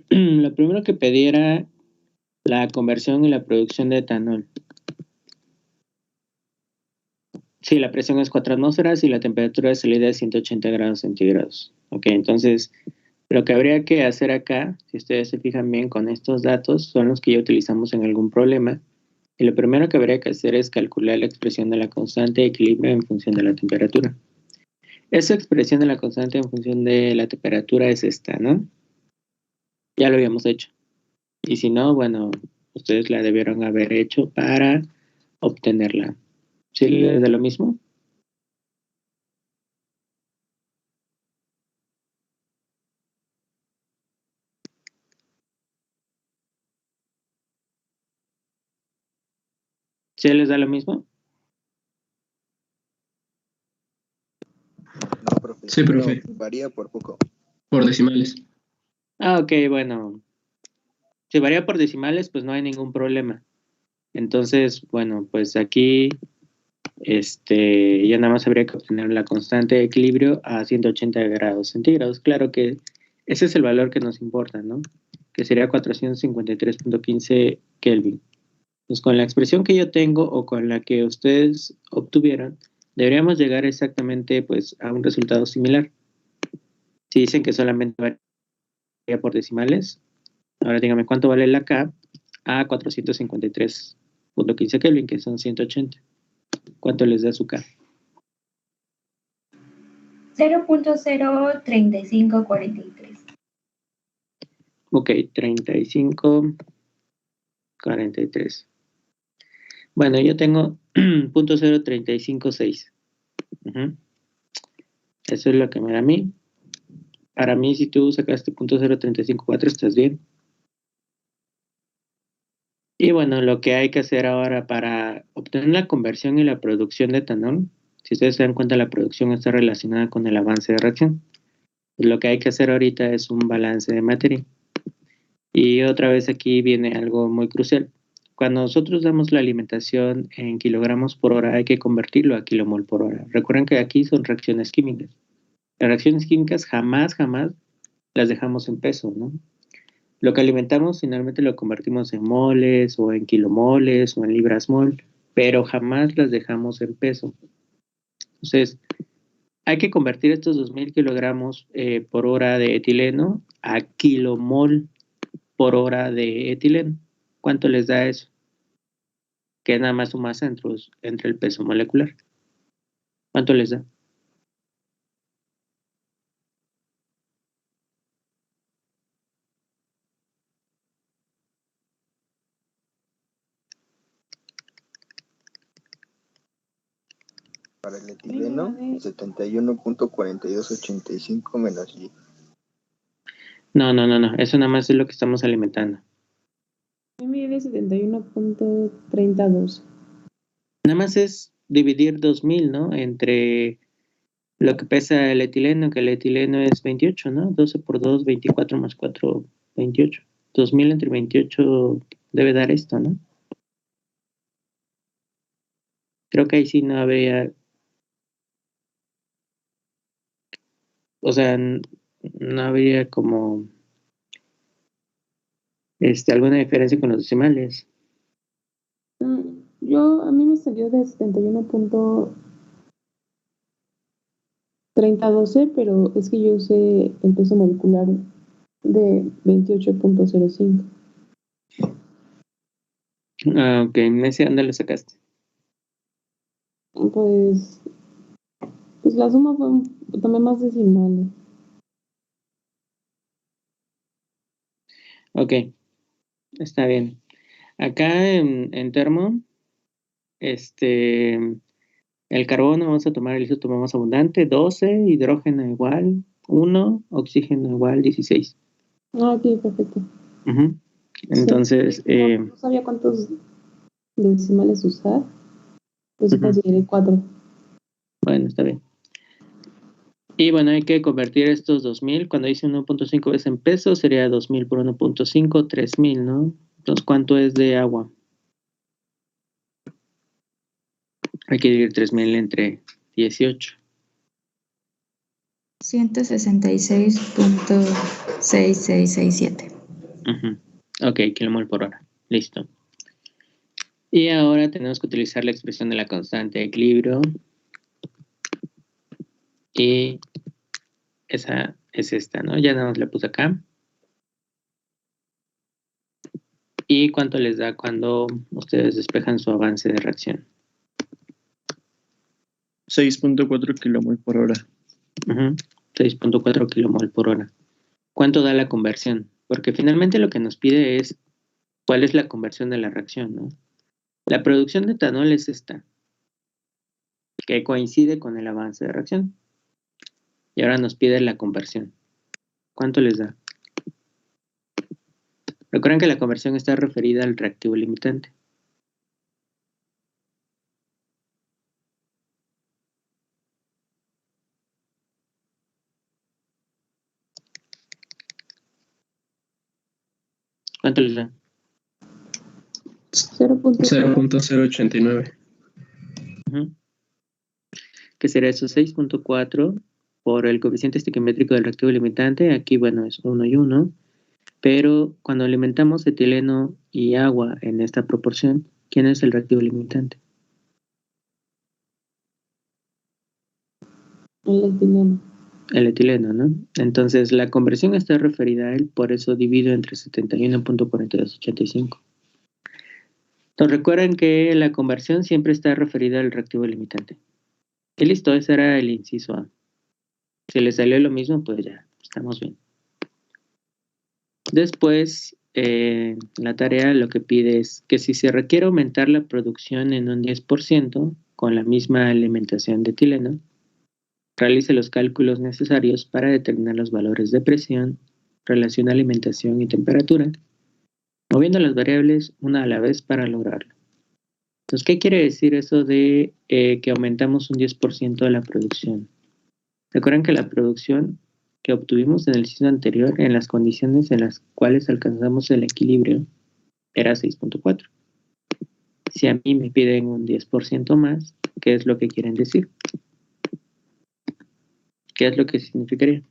lo primero que pedí era la conversión y la producción de etanol. Sí, la presión es 4 atmósferas y la temperatura de salida es 180 grados centígrados. Ok, entonces lo que habría que hacer acá, si ustedes se fijan bien con estos datos, son los que ya utilizamos en algún problema. Y lo primero que habría que hacer es calcular la expresión de la constante de equilibrio en función de la temperatura. Esa expresión de la constante en función de la temperatura es esta, ¿no? Ya lo habíamos hecho. Y si no, bueno, ustedes la debieron haber hecho para obtenerla. ¿Sí les da lo mismo? ¿Sí les da lo mismo? No, profe. Sí, profe. Varía por poco. Por decimales. Ah, ok, bueno. Si varía por decimales, pues no hay ningún problema. Entonces, bueno, pues aquí ya nada más habría que obtener la constante de equilibrio a 180 grados centígrados. Claro que ese es el valor que nos importa, ¿no? Que sería 453.15 Kelvin. Pues con la expresión que yo tengo o con la que ustedes obtuvieron, deberíamos llegar exactamente pues a un resultado similar. Si dicen que solamente varía por decimales, ahora dígame cuánto vale la K a 453.15 Kelvin, que son 180. ¿Cuánto les da su K? 0.03543. Ok, 35.43. Bueno, yo tengo .0356. Eso es lo que me da a mí. Para mí, si tú sacaste .0354, estás bien. Y bueno, lo que hay que hacer ahora para obtener la conversión y la producción de etanol, si ustedes se dan cuenta, la producción está relacionada con el avance de reacción. Lo que hay que hacer ahorita es un balance de materia. Y otra vez aquí viene algo muy crucial. Cuando nosotros damos la alimentación en kilogramos por hora, hay que convertirlo a kilomol por hora. Recuerden que aquí son reacciones químicas. Las reacciones químicas jamás las dejamos en peso, ¿no? Lo que alimentamos finalmente lo convertimos en moles o en kilomoles o en libras mol, pero jamás las dejamos en peso. Entonces, hay que convertir estos 2.000 kilogramos por hora de etileno a kilomol por hora de etileno. ¿Cuánto les da eso? Que nada más suma centros entre el peso molecular. ¿Cuánto les da? Para el etileno, 71.4285 menos Y. No. Eso nada más es lo que estamos alimentando. Me de 71.32. Nada más es dividir 2.000, ¿no? Entre lo que pesa el etileno, que el etileno es 28, ¿no? 12 por 2, 24 más 4, 28. 2.000 entre 28 debe dar esto, ¿no? Creo que ahí sí no habría... O sea, no habría como... alguna diferencia con los decimales. A mí me salió de 71.3012, pero es que yo usé el peso molecular de 28.05. Ah, ok. ¿Ese dónde lo sacaste? Pues la suma fue tomé más decimales. Ok, está bien. Acá en termo, el carbono vamos a tomar el isótopo más abundante, 12, hidrógeno igual, 1, oxígeno igual, 16. Ah, ok, perfecto. Entonces, sí, no sabía cuántos decimales usar, pues consideré 4. Bueno, está bien. Y bueno, hay que convertir estos 2.000, cuando dice 1.5 veces en pesos, sería 2.000 por 1.5, 3.000, ¿no? Entonces, ¿cuánto es de agua? Hay que dividir 3.000 entre 18. 166.6667. Ujú. Ok, kilomol por hora. Listo. Y ahora tenemos que utilizar la expresión de la constante de equilibrio. Y esa es esta, ¿no? Ya nada más la puse acá. ¿Y cuánto les da cuando ustedes despejan su avance de reacción? 6.4 kilomol por hora. 6.4 kilomol por hora. ¿Cuánto da la conversión? Porque finalmente lo que nos pide es cuál es la conversión de la reacción, ¿no? La producción de etanol es esta, que coincide con el avance de reacción. Y ahora nos pide la conversión. ¿Cuánto les da? Recuerden que la conversión está referida al reactivo limitante. ¿Cuánto les da? 0.089. Que será eso, 6.4 por el coeficiente estequiométrico del reactivo limitante. Aquí, bueno, es 1 y 1. Pero cuando alimentamos etileno y agua en esta proporción, ¿quién es el reactivo limitante? El etileno. El etileno, ¿no? Entonces la conversión está referida a él, por eso divido entre 71.4285. Entonces recuerden que la conversión siempre está referida al reactivo limitante. Y listo, ese era el inciso A. Si le salió lo mismo, pues ya, estamos bien. Después, la tarea lo que pide es que si se requiere aumentar la producción en un 10% con la misma alimentación de etileno, realice los cálculos necesarios para determinar los valores de presión, relación alimentación y temperatura, moviendo las variables una a la vez para lograrlo. Entonces, ¿qué quiere decir eso de que aumentamos un 10% de la producción? Recuerden que la producción que obtuvimos en el ciclo anterior, en las condiciones en las cuales alcanzamos el equilibrio, era 6.4. Si a mí me piden un 10% más, ¿qué es lo que quieren decir? ¿Qué es lo que significaría?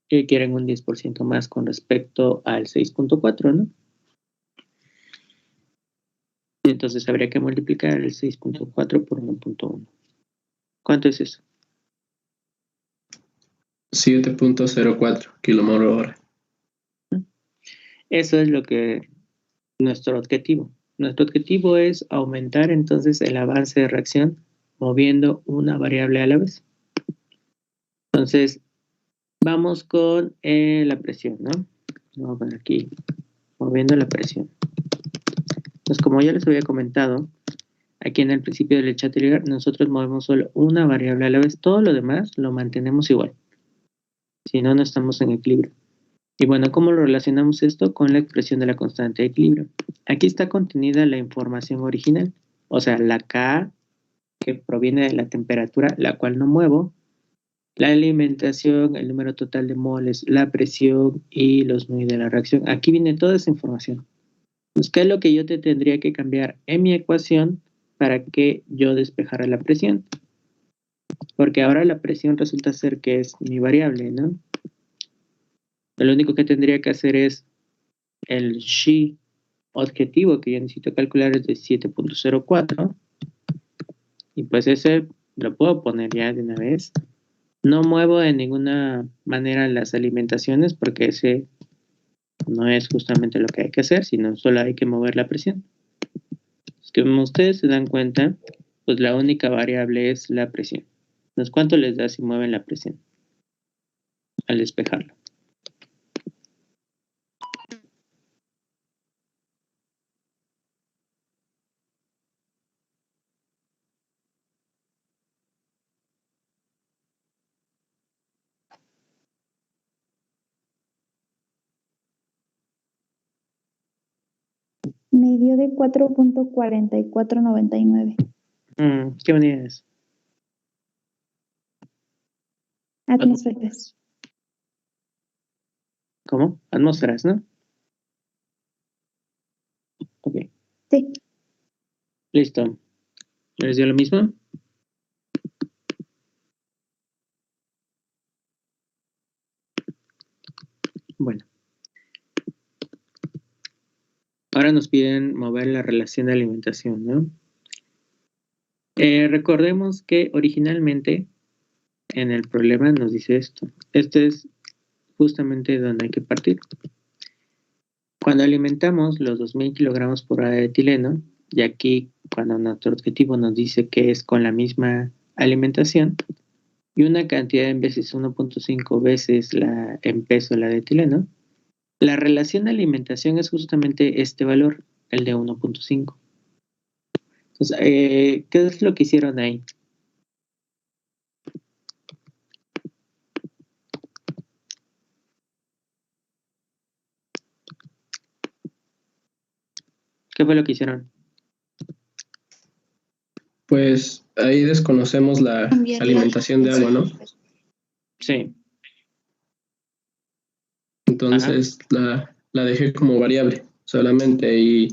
Que quieren un 10% más con respecto al 6.4, ¿no? Entonces habría que multiplicar el 6.4 por 1.1. ¿Cuánto es eso? 7.04 kilomol por hora. Eso es lo que nuestro objetivo. Nuestro objetivo es aumentar entonces el avance de reacción moviendo una variable a la vez. Entonces, vamos con la presión, ¿no? Vamos a poner aquí, moviendo la presión. Entonces, como ya les había comentado, aquí en el principio del Chatelier, nosotros movemos solo una variable a la vez. Todo lo demás lo mantenemos igual. Si no, no estamos en equilibrio. Y bueno, ¿cómo lo relacionamos esto con la expresión de la constante de equilibrio? Aquí está contenida la información original, o sea, la K que proviene de la temperatura, la cual no muevo, la alimentación, el número total de moles, la presión y los nudos de la reacción. Aquí viene toda esa información. Entonces, ¿qué es lo que yo te tendría que cambiar en mi ecuación para que yo despejara la presión? Porque ahora la presión resulta ser que es mi variable, ¿no? Lo único que tendría que hacer es el Xi objetivo que yo necesito calcular es de 7.04 y pues ese lo puedo poner ya de una vez. No muevo de ninguna manera las alimentaciones porque ese no es justamente lo que hay que hacer, sino solo hay que mover la presión. Es que como ustedes se dan cuenta, pues la única variable es la presión. Entonces, ¿cuánto les da si mueven la presión al despejarlo? Me dio de 4.4499 ¿Qué unidad es? atmósferas. ¿Cómo? Atmósferas, ¿no? Ok. Sí. Listo. ¿Les dio lo mismo? Bueno. Ahora nos piden mover la relación de alimentación, ¿no? Recordemos que originalmente en el problema nos dice esto. Este es justamente donde hay que partir. Cuando alimentamos los 2000 kilogramos por hora de etileno, y aquí cuando nuestro objetivo nos dice que es con la misma alimentación, y una cantidad en veces 1.5 veces en peso la de etileno, la relación de alimentación es justamente este valor, el de 1.5. Entonces, ¿qué es lo que hicieron ahí? ¿Qué fue lo que hicieron? Pues ahí desconocemos la Cambiar la alimentación de agua, ¿no? Sí. Entonces la dejé como variable solamente y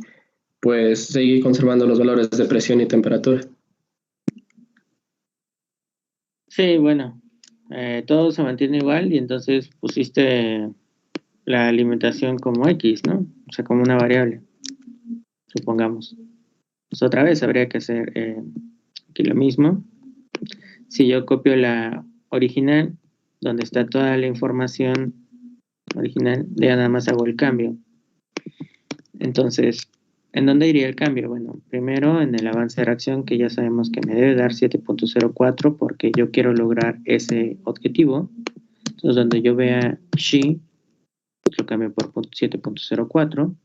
pues seguí conservando los valores de presión y temperatura. Sí, bueno, todo se mantiene igual y entonces pusiste la alimentación como X, ¿no? O sea, como una variable, supongamos. Pues otra vez habría que hacer aquí lo mismo. Si yo copio la original, donde está toda la información original, ya nada más hago el cambio. Entonces, ¿en dónde iría el cambio? Bueno, primero en el avance de reacción, que ya sabemos que me debe dar 7.04 porque yo quiero lograr ese objetivo. Entonces, donde yo vea Xi, lo cambio por 7.04.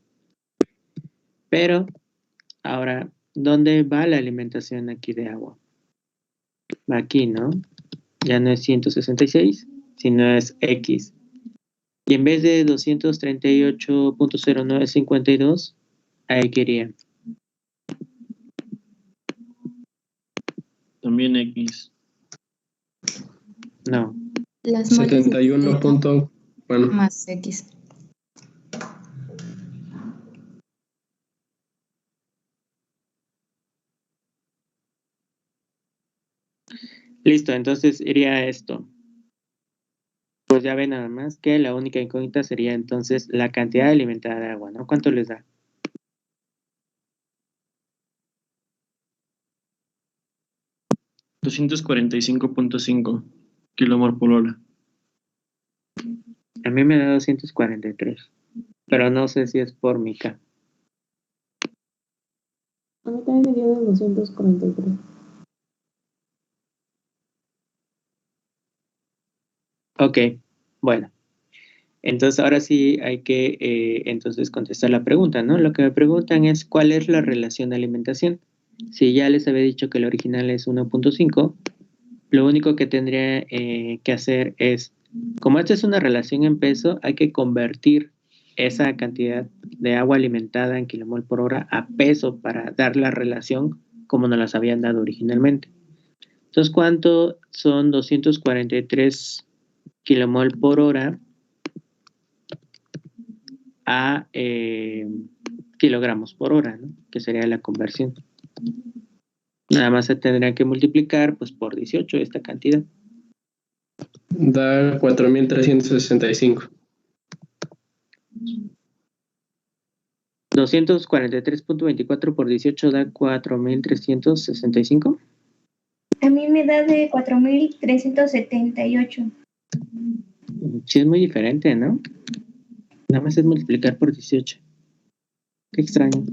Pero, ahora, ¿dónde va la alimentación aquí de agua? Va aquí, ¿no? Ya no es 166, sino es X. Y en vez de 238.0952, ahí quería. También X. No. Las moles de 71 etileno punto, bueno, más X. Listo, entonces iría esto. Pues ya ven nada más que la única incógnita sería entonces la cantidad alimentada de agua, ¿no? ¿Cuánto les da? $245.5 kilomol por hora. A mí me da 243, pero no sé si es por mi K. A mí también me dio de 243. Ok, bueno. Entonces ahora sí hay que entonces contestar la pregunta, ¿no? Lo que me preguntan es ¿cuál es la relación de alimentación? Si ya les había dicho que el original es 1.5, lo único que tendría que hacer es, como esta es una relación en peso, hay que convertir esa cantidad de agua alimentada en kilomol por hora a peso para dar la relación como nos las habían dado originalmente. Entonces, ¿cuánto son 243 kilomol por hora a kilogramos por hora, ¿no? Que sería la conversión? Nada más se tendría que multiplicar pues por 18 esta cantidad. Da 4.365. 243.24 por 18 da 4.365. A mí me da de 4378. Sí, es muy diferente, ¿no? Nada más es multiplicar por 18. Qué extraño.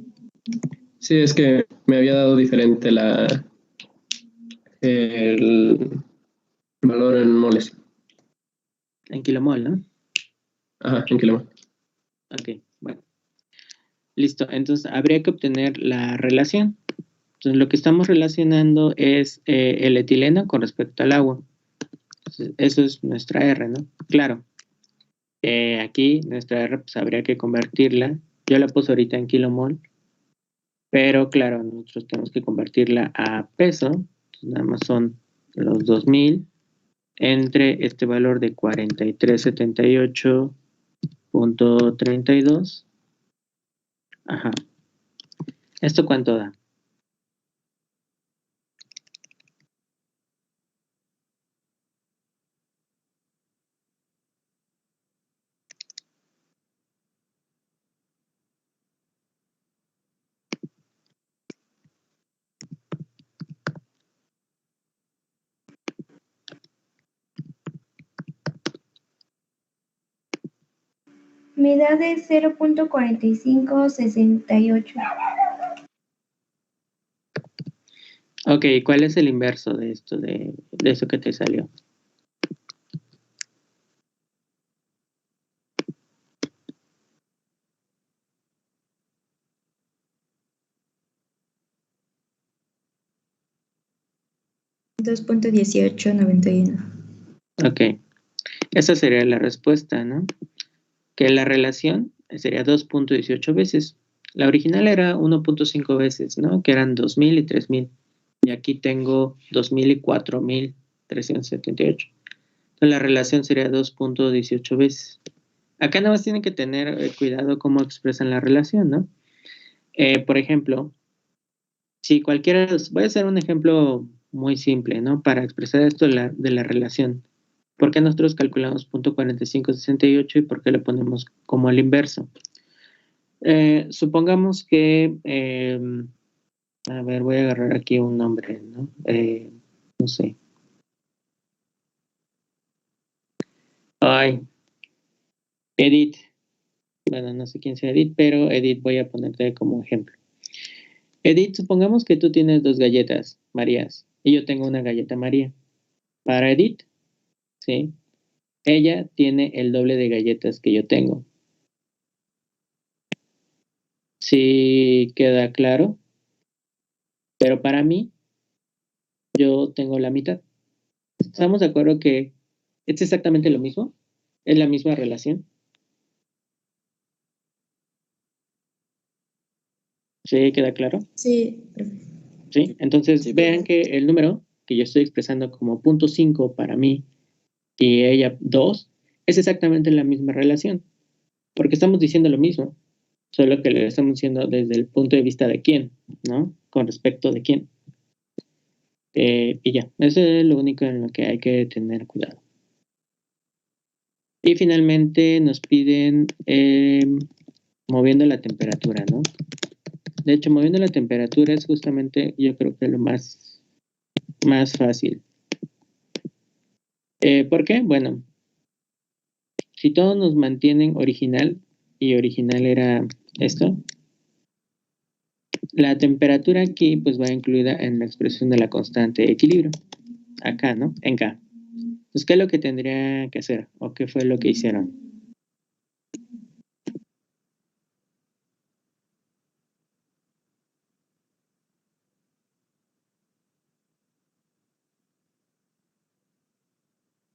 Sí, es que me había dado diferente el valor en moles. En kilomol, ¿no? Ajá, en kilomol. Ok, bueno. Listo, entonces habría que obtener la relación. Entonces lo que estamos relacionando es el etileno con respecto al agua. Entonces, eso es nuestra R, ¿no? Claro. Aquí nuestra R pues habría que convertirla. Yo la puse ahorita en kilomol. Pero claro, nosotros tenemos que convertirla a peso. Entonces, nada más son los 2000 entre este valor de 4378.32. Ajá. ¿Esto cuánto da? Me da de 0.4568. Ok, ¿cuál es el inverso de esto, de eso que te salió? $2.1891. Ok, esa sería la respuesta, ¿no? Que la relación sería 2.18 veces. La original era 1.5 veces, ¿no? Que eran 2000 y 3000. Y aquí tengo 2000 y 4378. Entonces la relación sería 2.18 veces. Acá nada más tienen que tener cuidado cómo expresan la relación, ¿no? Por ejemplo, si cualquiera, voy a hacer un ejemplo muy simple, ¿no? Para expresar esto de la relación. ¿Por qué nosotros calculamos 0.4568 y por qué lo ponemos como el inverso? Supongamos que, a ver, voy a agarrar aquí un nombre, ¿no? No sé. Ay, Edith. Bueno, no sé quién sea Edith, pero Edith voy a ponerte como ejemplo. Edith, supongamos que tú tienes 2 galletas Marías y yo tengo una galleta María. Para Edith, ¿sí? Ella tiene el doble de galletas que yo tengo. ¿Sí queda claro? Pero para mí, yo tengo la mitad. ¿Estamos de acuerdo que es exactamente lo mismo? ¿Es la misma relación? ¿Sí queda claro? Sí. ¿Sí? Entonces, Sí, vean profe. que el número que yo estoy expresando como 0.5 para mí y ella 2 es exactamente la misma relación, porque estamos diciendo lo mismo, solo que lo estamos diciendo desde el punto de vista de quién, ¿no? Con respecto de quién. Y ya, eso es lo único en lo que hay que tener cuidado. Y finalmente nos piden moviendo la temperatura, ¿no? De hecho, moviendo la temperatura es justamente, yo creo que lo más fácil. ¿Por qué? Bueno, si todos nos mantienen original, y original era esto, la temperatura aquí pues va incluida en la expresión de la constante de equilibrio, acá, ¿no? En K. Entonces, ¿qué es lo que tendría que hacer? ¿O qué fue lo que hicieron?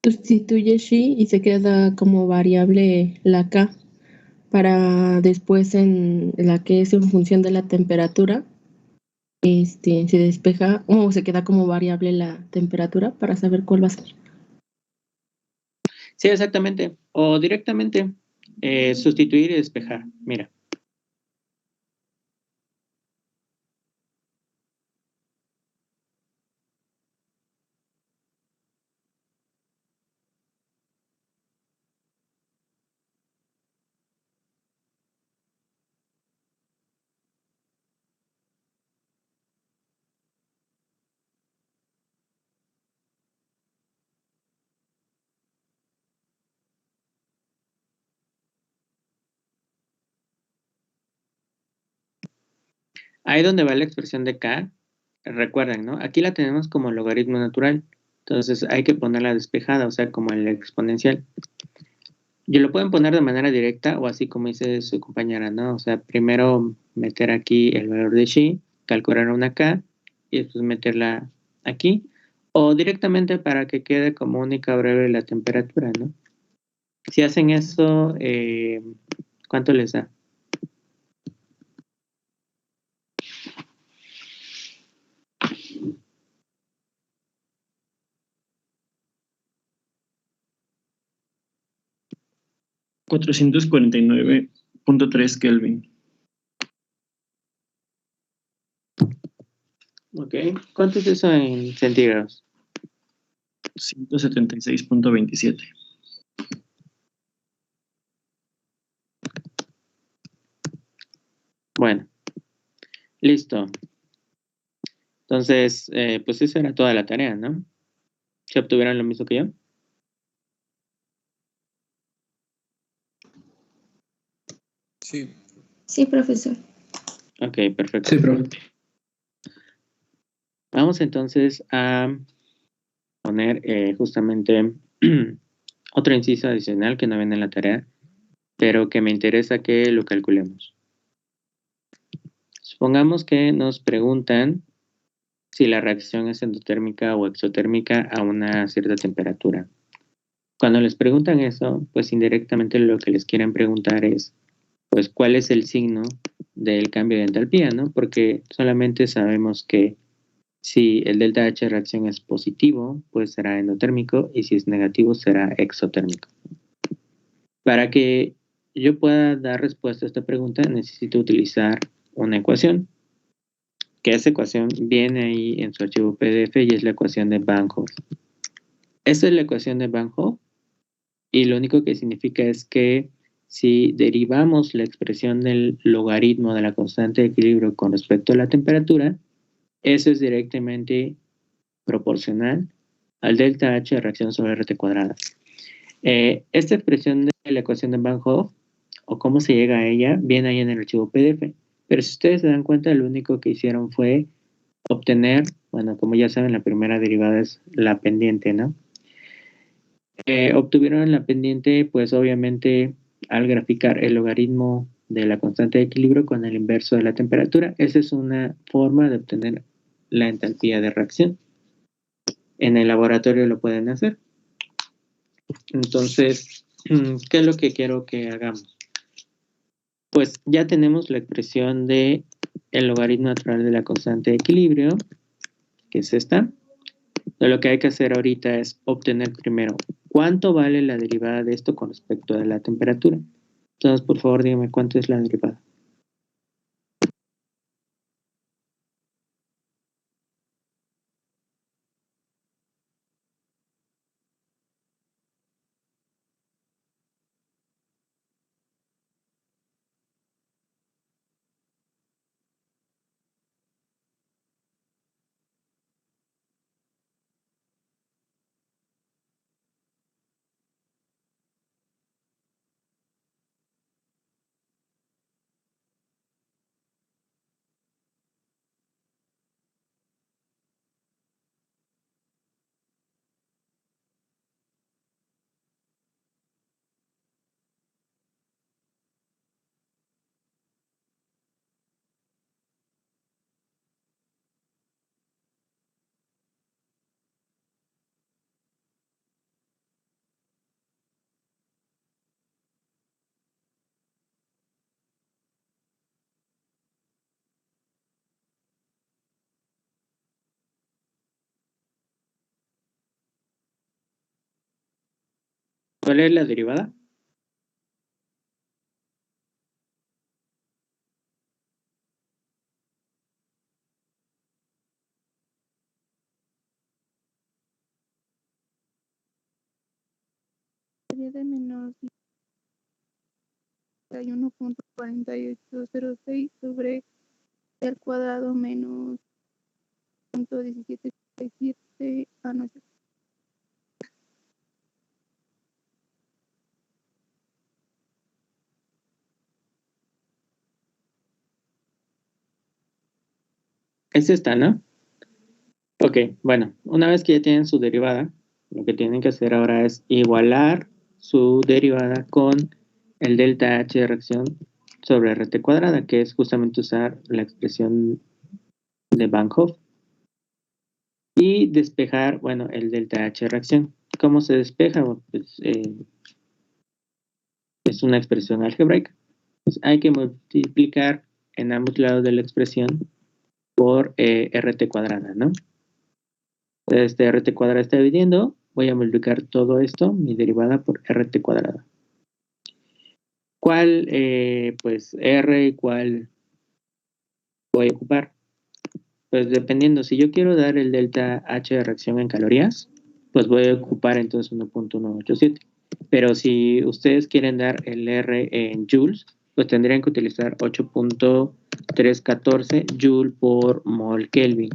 Sustituye Shi y se queda como variable la K para después en la que es en función de la temperatura, se despeja o se queda como variable la temperatura para saber cuál va a ser. Sí, exactamente. O directamente sustituir y despejar. Mira. Ahí donde va la expresión de K, recuerden, ¿no? Aquí la tenemos como logaritmo natural. Entonces hay que ponerla despejada, o sea, como el exponencial. Y lo pueden poner de manera directa o así como dice su compañera, ¿no? O sea, primero meter aquí el valor de Xi, calcular una K y después meterla aquí. O directamente para que quede como única breve la temperatura, ¿no? Si hacen eso, ¿cuánto les da? $449.3 Kelvin. Ok. ¿Cuánto es eso en centígrados? 176.27. Bueno, listo. Entonces, pues esa era toda la tarea, ¿no? ¿Se obtuvieron lo mismo que yo? Sí. Sí, profesor. Ok, perfecto. Sí, profe. Vamos entonces a poner justamente otro inciso adicional que no viene en la tarea, pero que me interesa que lo calculemos. Supongamos que nos preguntan si la reacción es endotérmica o exotérmica a una cierta temperatura. Cuando les preguntan eso, pues indirectamente lo que les quieren preguntar es, pues, ¿cuál es el signo del cambio de entalpía, ¿no? Porque solamente sabemos que si el delta H de reacción es positivo, pues será endotérmico, y si es negativo, será exotérmico. Para que yo pueda dar respuesta a esta pregunta, necesito utilizar una ecuación, que esa ecuación viene ahí en su archivo PDF y es la ecuación de Van Hoff. Esta es la ecuación de Van Hoff, y lo único que significa es que si derivamos la expresión del logaritmo de la constante de equilibrio con respecto a la temperatura, eso es directamente proporcional al delta H de reacción sobre RT cuadrada. Esta expresión de la ecuación de Van Hoff, o cómo se llega a ella, viene ahí en el archivo PDF. Pero si ustedes se dan cuenta, lo único que hicieron fue obtener, bueno, como ya saben, la primera derivada es la pendiente, ¿no? Obtuvieron la pendiente, pues obviamente al graficar el logaritmo de la constante de equilibrio con el inverso de la temperatura. Esa es una forma de obtener la entalpía de reacción. En el laboratorio lo pueden hacer. Entonces, ¿qué es lo que quiero que hagamos? Pues ya tenemos la expresión de el logaritmo natural de la constante de equilibrio, que es esta. Lo que hay que hacer ahorita es obtener primero cuánto vale la derivada de esto con respecto a la temperatura. Entonces, por favor, dígame cuánto es la derivada. ¿Cuál es la derivada? Sería de menos 51.4806 sobre el cuadrado menos 0.1767. No sé. Es esta, ¿no? Ok, bueno, una vez que ya tienen su derivada, lo que tienen que hacer ahora es igualar su derivada con el delta H de reacción sobre RT cuadrada, que es justamente usar la expresión de Van Hoff. Y despejar, bueno, el delta H de reacción. ¿Cómo se despeja? Pues, es una expresión algebraica. Pues hay que multiplicar en ambos lados de la expresión por RT cuadrada, ¿no? Este RT cuadrada está dividiendo, voy a multiplicar todo esto, mi derivada, por RT cuadrada. ¿Cuál, pues, R y cuál voy a ocupar? Pues dependiendo, si yo quiero dar el delta H de reacción en calorías, pues voy a ocupar entonces 1.187. Pero si ustedes quieren dar el R en joules, pues tendrían que utilizar 8.314 joule por mol Kelvin.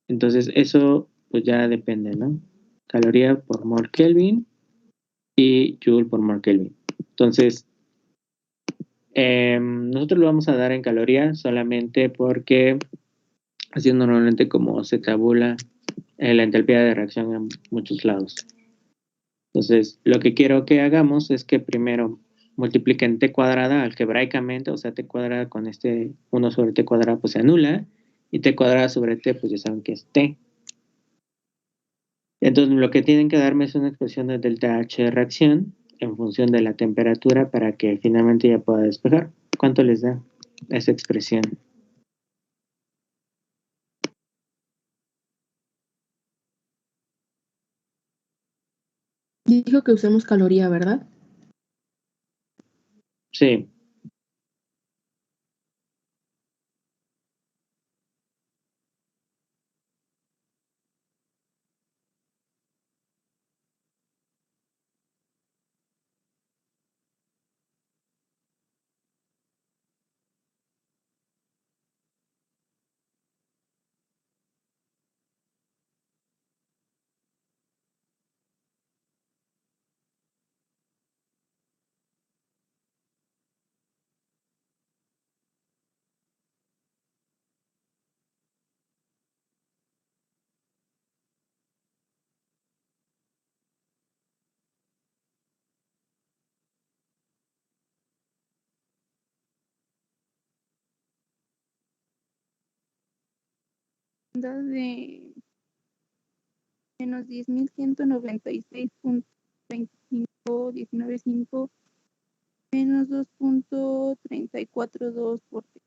Entonces eso pues ya depende, ¿no? Caloría por mol Kelvin y joule por mol Kelvin. Entonces, Nosotros lo vamos a dar en calorías solamente porque así es normalmente como se tabula la entalpía de reacción en muchos lados. Entonces, lo que quiero que hagamos es que primero multipliquen t cuadrada algebraicamente, o sea, t cuadrada con este 1 sobre t cuadrada pues se anula, y t cuadrada sobre t pues ya saben que es t. Entonces, lo que tienen que darme es una expresión de delta H de reacción en función de la temperatura para que finalmente ya pueda despejar. ¿Cuánto les da esa expresión? Dijo que usemos caloría, ¿verdad? Sí. De menos 10.196.25, 19.5 menos 2.342 por T.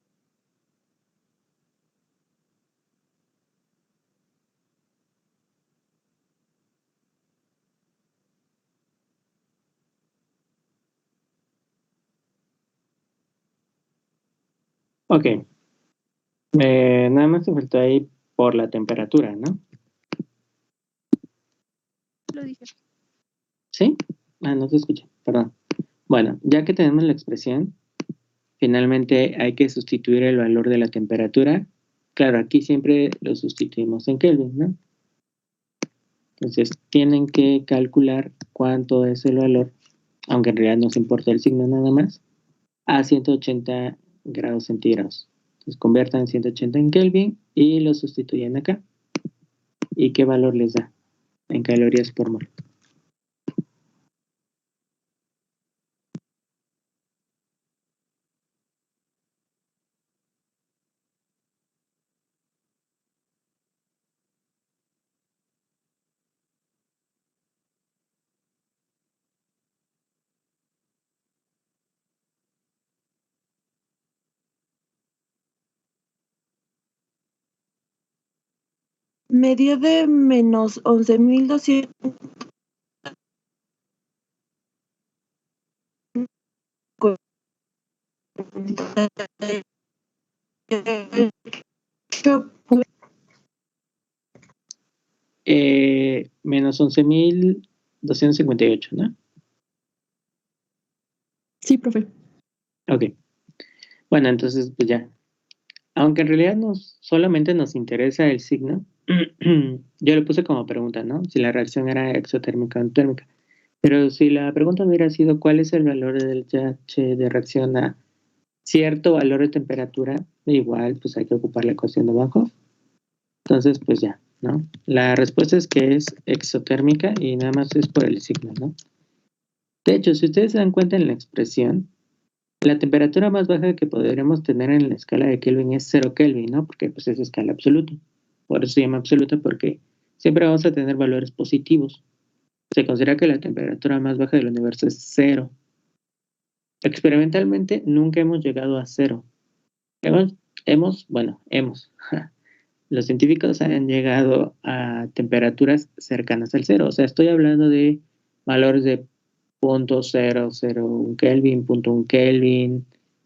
Ok. Nada más te faltó ahí por la temperatura, ¿no? Lo dije. ¿Sí? No se escucha, perdón. Bueno, ya que tenemos la expresión, finalmente hay que sustituir el valor de la temperatura. Claro, aquí siempre lo sustituimos en Kelvin, ¿no? Entonces, tienen que calcular cuánto es el valor, aunque en realidad nos importa el signo nada más, a 180 grados centígrados. Entonces, conviertan 180 en Kelvin y lo sustituyen acá. ¿Y qué valor les da en calorías por mol? Me dio de menos 11.200. Menos 11.258, ¿no? Sí, profe. Ok. Bueno, entonces, pues ya. Aunque en realidad solamente nos interesa el signo, yo le puse como pregunta, ¿no? Si la reacción era exotérmica o endotérmica. Pero si la pregunta hubiera sido ¿cuál es el valor del H de reacción a cierto valor de temperatura? Igual, pues hay que ocupar la ecuación de abajo. Entonces, pues ya, ¿no? La respuesta es que es exotérmica y nada más es por el signo, ¿no? De hecho, si ustedes se dan cuenta en la expresión, la temperatura más baja que podríamos tener en la escala de Kelvin es 0 Kelvin, ¿no? Porque pues es escala absoluta. Por eso se llama absoluta porque siempre vamos a tener valores positivos. Se considera que la temperatura más baja del universo es 0. Experimentalmente nunca hemos llegado a 0. Los científicos han llegado a temperaturas cercanas al 0. O sea, estoy hablando de valores de 0.001 Kelvin, 0.1 Kelvin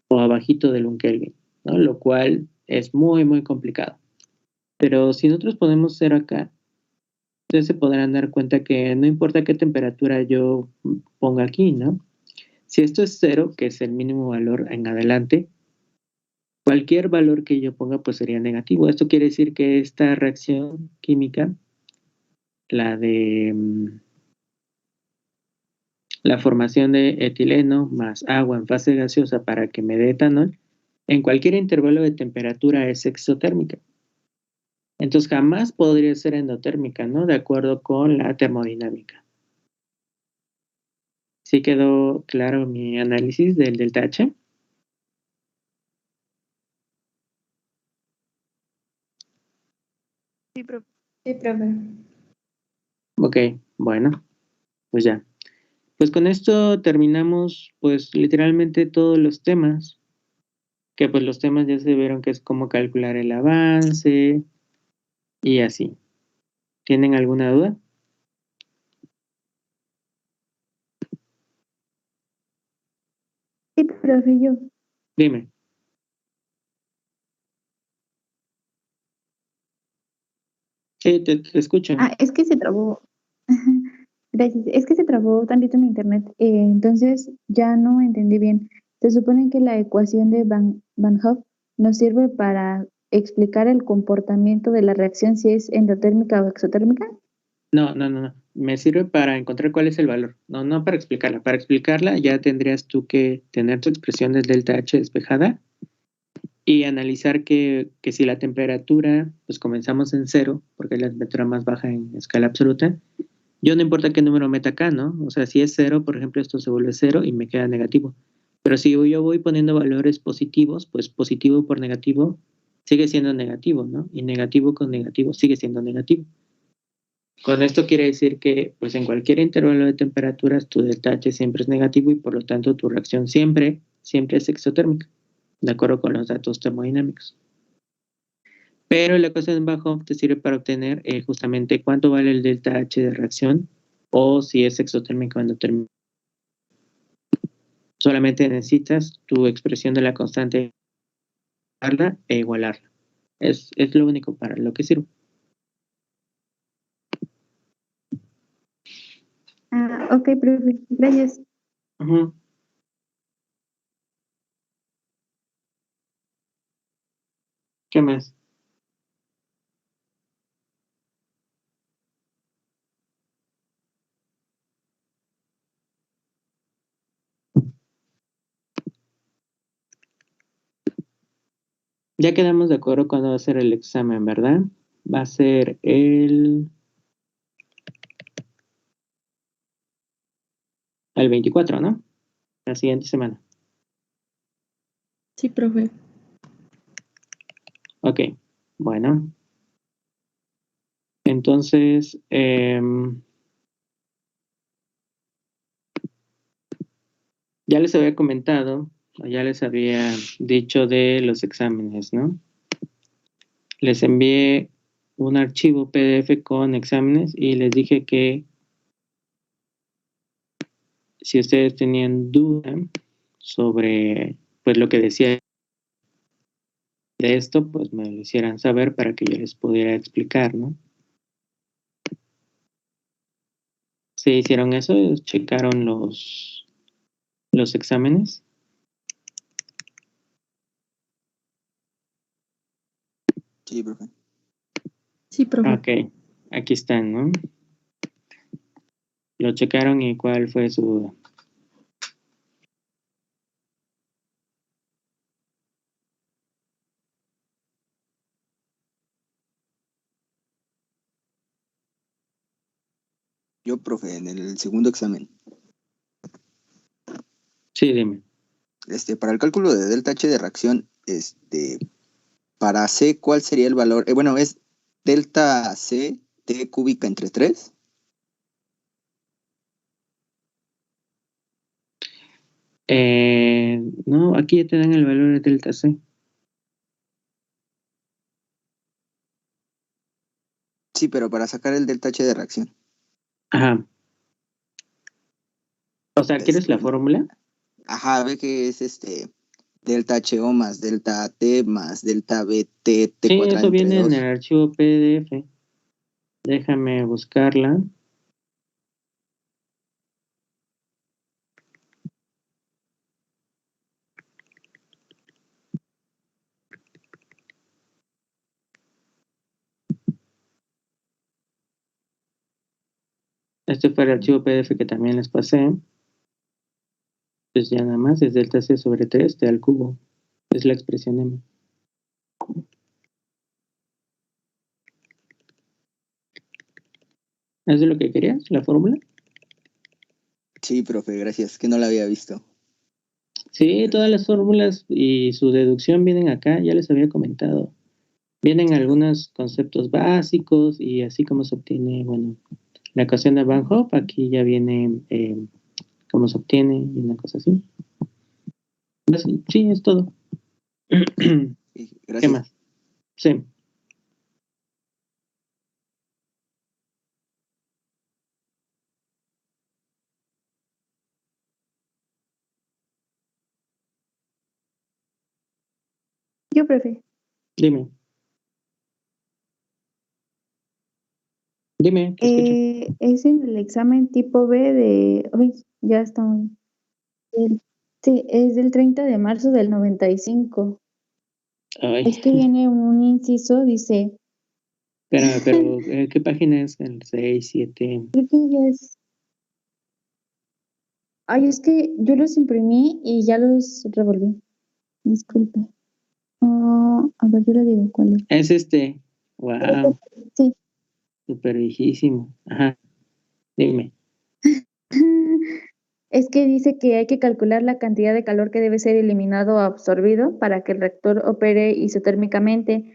o abajito del 1 Kelvin, ¿no? Lo cual es muy, muy complicado. Pero si nosotros ponemos 0 acá, ustedes se podrán dar cuenta que no importa qué temperatura yo ponga aquí, ¿no? Si esto es 0, que es el mínimo valor en adelante, cualquier valor que yo ponga pues sería negativo. Esto quiere decir que esta reacción química, la de la formación de etileno más agua en fase gaseosa para que me dé etanol, en cualquier intervalo de temperatura es exotérmica. Entonces jamás podría ser endotérmica, ¿no? De acuerdo con la termodinámica. ¿Sí quedó claro mi análisis del delta H? Sí, profe. Sí, profe. Ok, bueno, pues ya. Pues con esto terminamos pues literalmente todos los temas, que pues los temas ya se vieron que es cómo calcular el avance y así. ¿Tienen alguna duda? Sí, profe, yo. Dime. Sí, te escucho. Es que se trabó. Gracias. Es que se trabó tantito mi internet. Entonces ya no entendí bien. Se supone que la ecuación de Van Hoff nos sirve para explicar el comportamiento de la reacción si es endotérmica o exotérmica. No. Me sirve para encontrar cuál es el valor. No para explicarla. Para explicarla ya tendrías tú que tener tu expresión del delta H despejada y analizar que si la temperatura, pues comenzamos en 0, porque es la temperatura más baja en escala absoluta. Yo no importa qué número meta acá, ¿no? O sea, si es 0, por ejemplo, esto se vuelve 0 y me queda negativo. Pero si yo voy poniendo valores positivos, pues positivo por negativo sigue siendo negativo, ¿no? Y negativo con negativo sigue siendo negativo. Con esto quiere decir que, pues en cualquier intervalo de temperaturas, tu delta H siempre es negativo y por lo tanto tu reacción siempre es exotérmica, de acuerdo con los datos termodinámicos. Pero la ecuación de Van Hoff te sirve para obtener justamente cuánto vale el delta H de reacción o si es exotérmico o endotérmico. Solamente necesitas tu expresión de la constante e igualarla. Es lo único para lo que sirve. Ok, profe. Gracias. Uh-huh. ¿Qué más? Ya quedamos de acuerdo cuándo va a ser el examen, ¿verdad? Va a ser el 24, ¿no? La siguiente semana. Sí, profe. Ok, bueno. Entonces, ya les había comentado, o ya les había dicho de los exámenes, ¿no? Les envié un archivo PDF con exámenes y les dije que si ustedes tenían duda sobre pues lo que decía de esto, pues me lo hicieran saber para que yo les pudiera explicar, ¿no? ¿Se hicieron eso? ¿Checaron los exámenes? Sí, profe. Sí, profe. Ok, aquí están, ¿no? Lo checaron y cuál fue su duda. Yo, profe, en el segundo examen. Sí, dime. Para el cálculo de delta H de reacción, para C, ¿cuál sería el valor? Bueno, es delta C T cúbica entre 3. No, aquí ya te dan el valor de delta C. Sí, pero para sacar el delta H de reacción. Ajá. O sea, ¿quieres la fórmula? Ajá, ve que es delta HO más delta T más delta BT T Sí, cuadrado eso entre viene en 2. el archivo PDF. Déjame buscarla. Este fue el archivo PDF que también les pasé. Pues ya nada más es delta C sobre 3 T al cubo. Es la expresión M. ¿Eso es lo que querías? ¿La fórmula? Sí, profe, gracias, que no la había visto. Sí, todas las fórmulas y su deducción vienen acá, ya les había comentado. Vienen algunos conceptos básicos y así como se obtiene, bueno, la ecuación de Van Hoff, aquí ya viene cómo se obtiene y una cosa así. Pues, sí, es todo. Sí, ¿Qué gracias. más? Sí. Yo, profe. Dime. Dime, te escucho. Es en el examen tipo B de... Uy, ya está muy... Sí, es del 30 de marzo del 95. Ay, Es que viene un inciso, dice... pero ¿qué página es? El 6, 7. Creo que ya es... Ay, es que yo los imprimí y ya los revolví. Disculpe. A ver, yo le digo cuál es. Es este. Wow, Sí. súper viejísimo. Ajá, dime. Es que dice que hay que calcular la cantidad de calor que debe ser eliminado o absorbido para que el reactor opere isotérmicamente.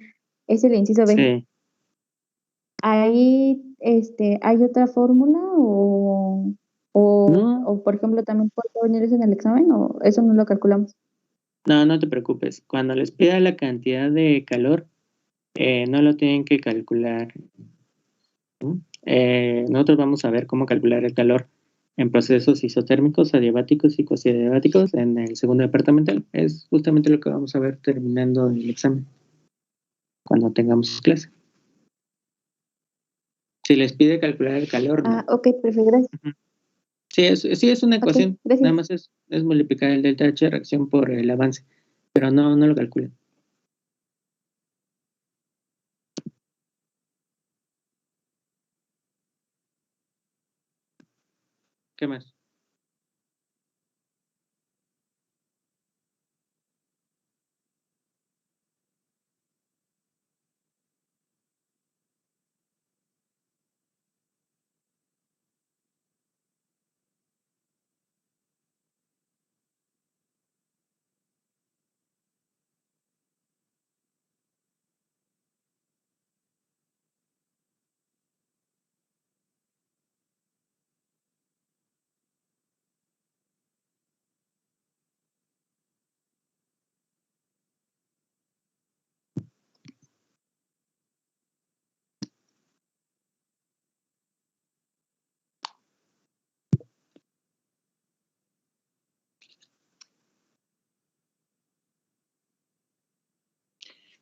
Es el inciso B. Sí. Ahí, ¿hay otra fórmula No, por ejemplo, también puede venir eso en el examen o eso no lo calculamos? no te preocupes. Cuando les pida la cantidad de calor, no lo tienen que calcular. ¿No? Nosotros vamos a ver cómo calcular el calor en procesos isotérmicos, adiabáticos y cuasiadiabáticos en el segundo departamental. Es justamente lo que vamos a ver terminando el examen, cuando tengamos clase. Si les pide calcular el calor, no. Ok, perfecto, gracias. Sí, es una Ok, ecuación. gracias. Nada más es multiplicar el delta H de reacción por el avance, pero no lo calculen. ¿Qué más?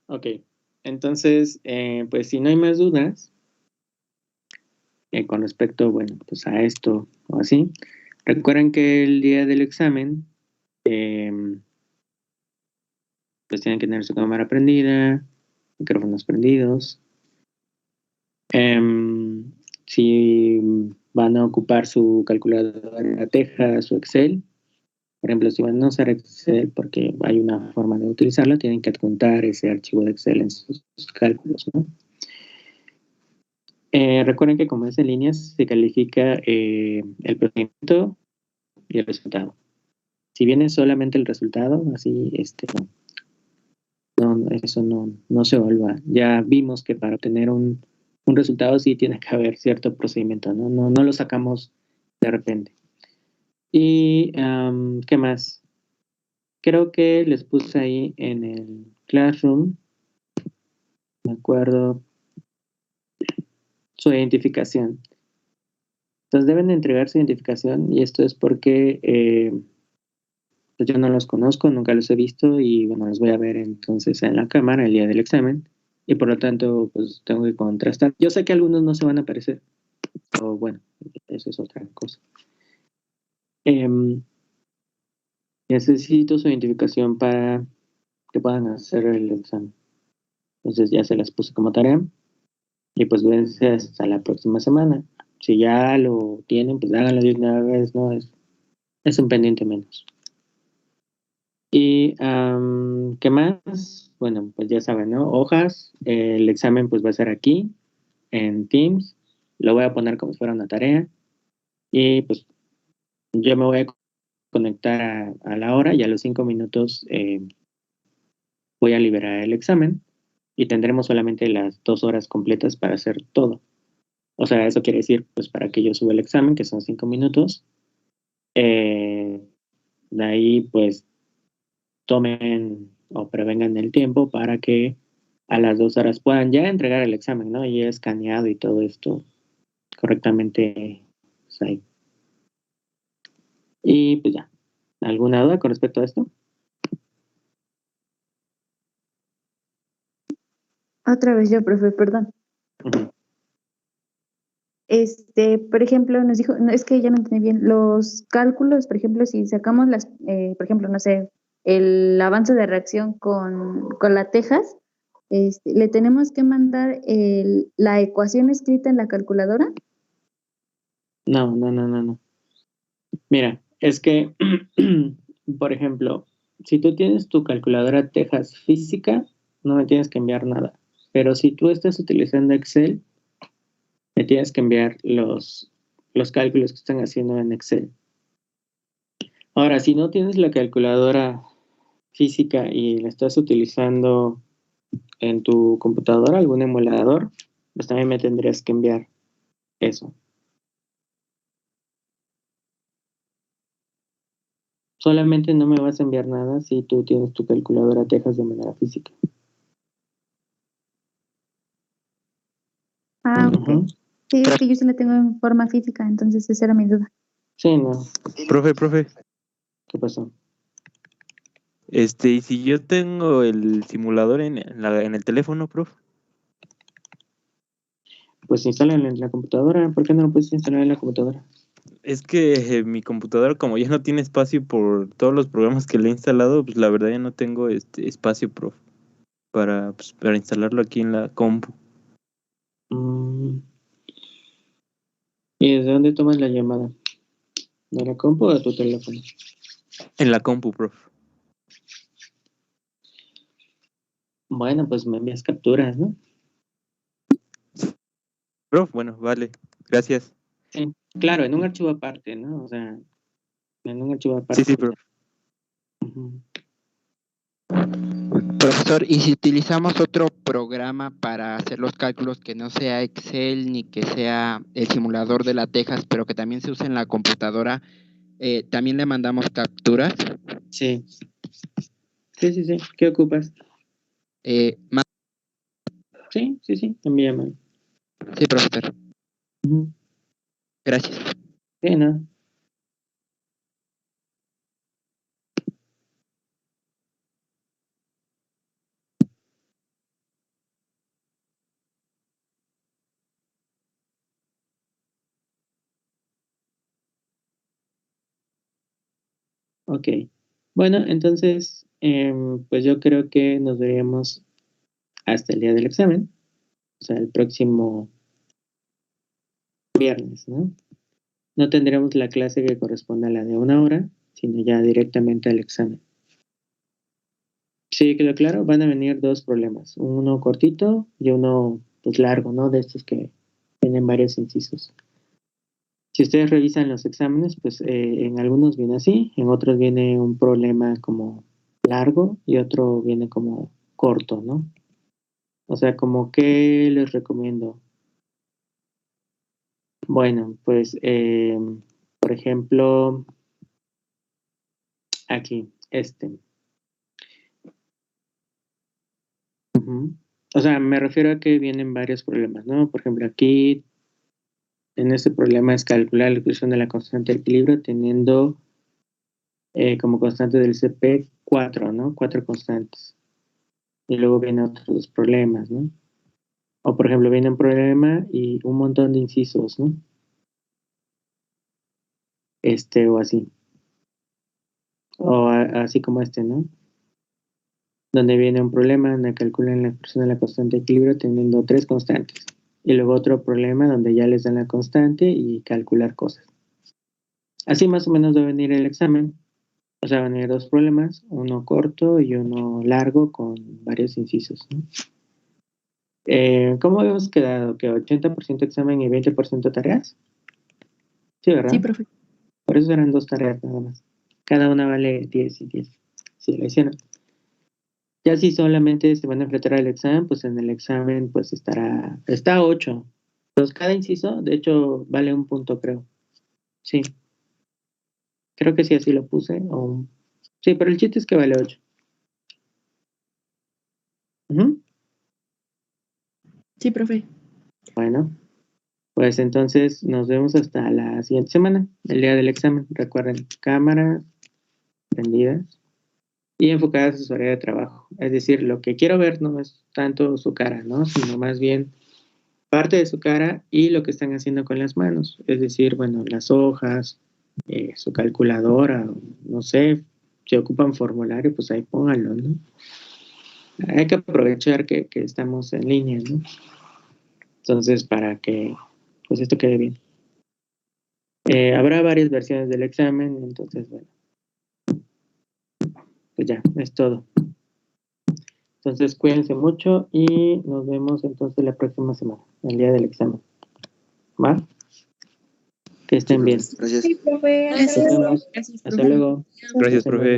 Ok, entonces, pues si no hay más dudas con respecto, bueno, pues a esto o así, recuerden que el día del examen, pues tienen que tener su cámara prendida, micrófonos prendidos. Si van a ocupar su calculadora Tejas, su Excel, por ejemplo, si van a usar Excel porque hay una forma de utilizarla, tienen que adjuntar ese archivo de Excel en sus cálculos, ¿no? Recuerden que como es en línea, se califica el procedimiento y el resultado. Si viene solamente el resultado, así, eso no se evalúa. Ya vimos que para obtener un resultado sí tiene que haber cierto procedimiento, ¿no? No lo sacamos de repente. Y, ¿qué más? Creo que les puse ahí en el Classroom, me acuerdo, su identificación. Entonces deben entregar su identificación y esto es porque pues yo no los conozco, nunca los he visto y bueno, los voy a ver entonces en la cámara el día del examen y por lo tanto pues tengo que contrastar. Yo sé que algunos no se van a aparecer, o bueno, eso es otra cosa. Necesito su identificación para que puedan hacer el examen. Entonces ya se las puse como tarea y pues vence hasta la próxima semana. Si ya lo tienen, pues háganlo de una vez, ¿no? Es un pendiente menos. Y, ¿qué más? Bueno, pues ya saben, ¿no? Hojas, el examen pues va a ser aquí, en Teams. Lo voy a poner como si fuera una tarea. Y pues yo me voy a conectar a la hora y a los 5 minutos voy a liberar el examen y tendremos solamente las 2 horas completas para hacer todo. O sea, eso quiere decir, pues para que yo suba el examen, que son 5 minutos, de ahí pues tomen o prevengan el tiempo para que a las 2 horas puedan ya entregar el examen, ¿no? Y escaneado y todo esto correctamente pues, ahí. Y pues ya. ¿Alguna duda con respecto a esto? Otra vez yo, profe, perdón. Ujú. Por ejemplo, nos dijo, no, es que ya no entendí bien, los cálculos, por ejemplo, si sacamos por ejemplo, no sé, el avance de reacción con la Texas, ¿le tenemos que mandar la ecuación escrita en la calculadora? No. Mira, es que, por ejemplo, si tú tienes tu calculadora Texas física, no me tienes que enviar nada. Pero si tú estás utilizando Excel, me tienes que enviar los cálculos que están haciendo en Excel. Ahora, si no tienes la calculadora física y la estás utilizando en tu computadora, algún emulador, pues también me tendrías que enviar eso. Solamente no me vas a enviar nada si tú tienes tu calculadora Texas de manera física. Ah, ok. Ujú. Sí, es que yo sí la tengo en forma física, entonces esa era mi duda. Sí, no. Profe, ¿Qué pasó? y si yo tengo el simulador en el teléfono, profe. Pues instálalo en la computadora. ¿Por qué no lo puedes instalar en la computadora? Es que mi computadora, como ya no tiene espacio por todos los programas que le he instalado, pues la verdad ya no tengo espacio, profe, para instalarlo aquí en la compu. Mm. ¿Y desde dónde tomas la llamada? ¿De la compu o de tu teléfono? En la compu, profe. Bueno, pues me envías capturas, ¿no? Profe, bueno, vale. Gracias. Sí, claro, en un archivo aparte, ¿no? O sea, en un archivo aparte. Sí, profe. Ujú. Profesor, ¿y si utilizamos otro programa para hacer los cálculos que no sea Excel ni que sea el simulador de la Texas, pero que también se use en la computadora, también le mandamos capturas? Sí. Sí. ¿Qué ocupas? Más. Sí, envíame. Sí, profesor. Ujú. Gracias. Sí, ¿no? Ok. Bueno, entonces, pues yo creo que nos veríamos hasta el día del examen, o sea, el próximo viernes, ¿no? No tendremos la clase que corresponde a la de 1 hora, sino ya directamente al examen. Sí, quedó claro, van a venir 2 problemas, uno cortito y uno pues largo, ¿no? De estos que tienen varios incisos. Si ustedes revisan los exámenes, pues en algunos viene así, en otros viene un problema como largo y otro viene como corto, ¿no? O sea, como que les recomiendo. Bueno, pues por ejemplo, aquí, Ujú. O sea, me refiero a que vienen varios problemas, ¿no? Por ejemplo, aquí en este problema es calcular la ecuación de la constante de equilibrio teniendo como constante del CP 4, ¿no? 4 constantes. Y luego vienen otros problemas, ¿no? O por ejemplo, viene un problema y un montón de incisos, ¿no? O así. O así como ¿no? Donde viene un problema donde calculan la expresión de la constante de equilibrio teniendo 3 constantes. Y luego otro problema donde ya les dan la constante y calcular cosas. Así más o menos va a venir el examen. O sea, van a ir dos problemas, uno corto y uno largo con varios incisos, ¿no? ¿Cómo habíamos quedado? ¿Que 80% examen y 20% tareas? Sí, ¿verdad? Sí, profe. Por eso eran 2 tareas nada más. Cada una vale 10 y 10. Si la hicieron. Ya si solamente se van a enfrentar al examen, pues en el examen pues está 8. Entonces cada inciso, de hecho, vale 1 punto, creo. Sí. Creo que sí, así lo puse. Sí, pero el chiste es que vale 8. Ujú. Sí, profe. Bueno, pues entonces nos vemos hasta la siguiente semana, el día del examen. Recuerden, cámaras prendidas y enfocadas a su área de trabajo. Es decir, lo que quiero ver no es tanto su cara, ¿no? Sino más bien parte de su cara y lo que están haciendo con las manos. Es decir, bueno, las hojas, su calculadora, no sé, si ocupan formulario, pues ahí pónganlo, ¿no? Hay que aprovechar que estamos en línea, ¿no? Entonces, para que pues esto quede bien. Habrá varias versiones del examen, entonces, bueno, pues ya, es todo. Entonces, cuídense mucho y nos vemos entonces la próxima semana, el día del examen. ¿Va? Que estén bien. Gracias. Sí, profe. Nos vemos. Gracias, Hasta luego. Gracias, profe.